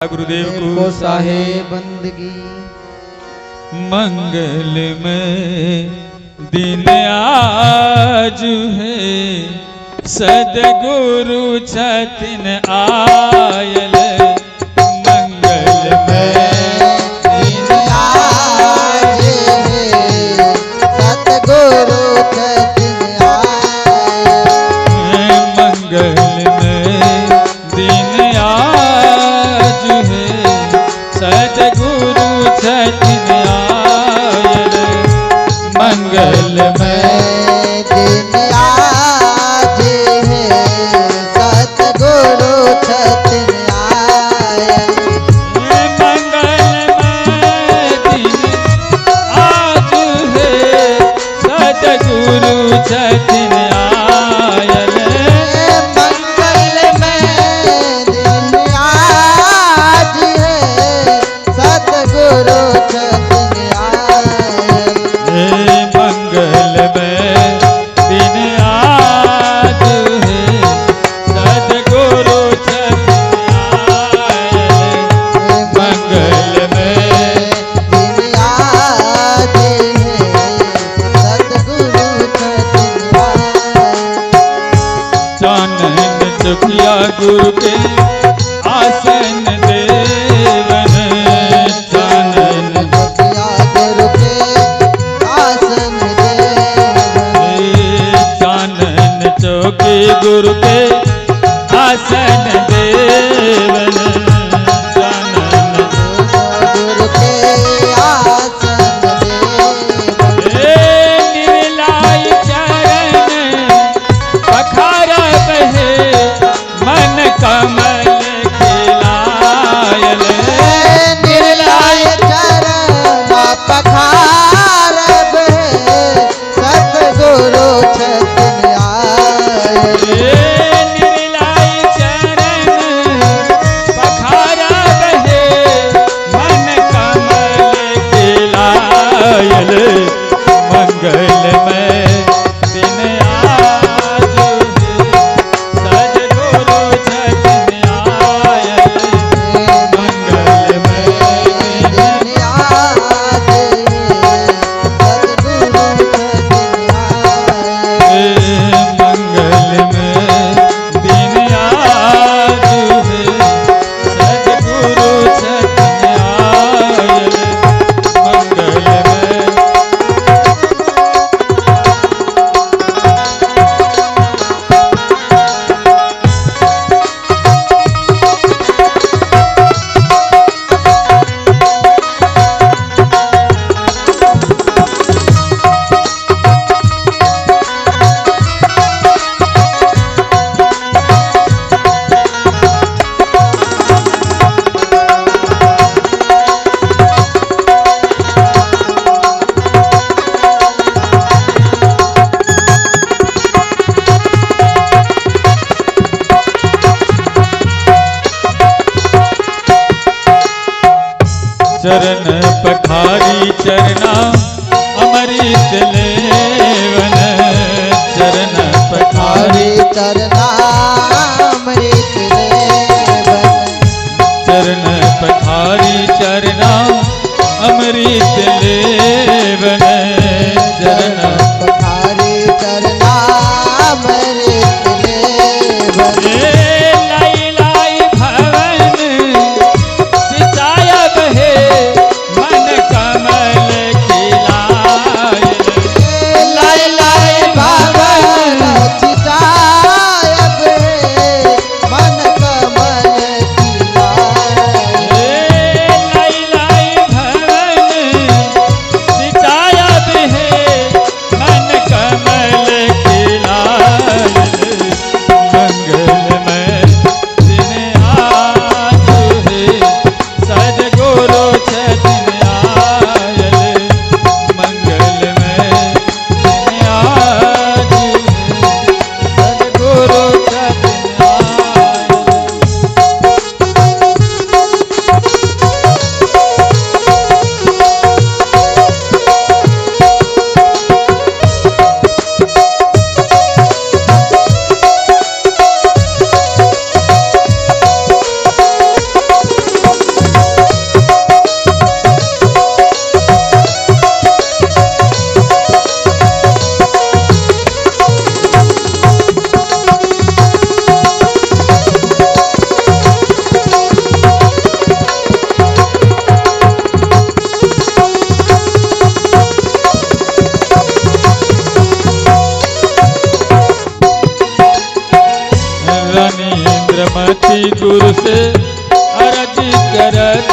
गुरुदेव को साहेब बंदगी। मंगल में दिन आज है, सदगुरु छतिन आयल। मंगल में दिन आज है, सदगुरु छतिन आयल। मंगल में दिन आज है, सदगुरु छतिन आयल। मंगल में दिन आज है, सतगुरु छतिन आयल। मंगल में दिन आज है, सतगुरु छतिन आयल। मंगल में दिन आज है, सतगुरु छतिन आयल। मंगल में दिन आज है, सतगुरु छतिन आयल। मंगल में दिन आज है, सतगुरु छतिन आयल। चानन चुकिया गुरु के आसन देवन। चानन चुकिया गुरु के आसन देवन। चानन चौकी गुरु के आसन देवन। चानन गुरु के आसन देवन। निर्लाई चरण पखारा बहे, मन कमल खिलायल। निर्लाई चरण पखार बहे, सतगुरु छतिन आयल। निर्लाई चरण पखारा बहे, मन कमल खिलायल। मंगल में दिन आज है, सतगुरु छतिन आयल। मंगल में दिन आज है, सतगुरु छतिन आयल। मंगल में दिन आज है, सतगुरु छतिन आयल। मंगल में चरण पखारी चरना अमृत लेवन। चरण पखारी चरना अमृत लेवन। चरण पखारी चरना अमृत लेवन। चरण पखारी चरना अमृत लेवन। लाई लाई भवन सिंचाया बहे, मन कमल खिलायल। लाई लाई भवन सिंचाया बहे, मन कमल खिलायल। लाई लाई भवन सतगुरु से अर्ज करत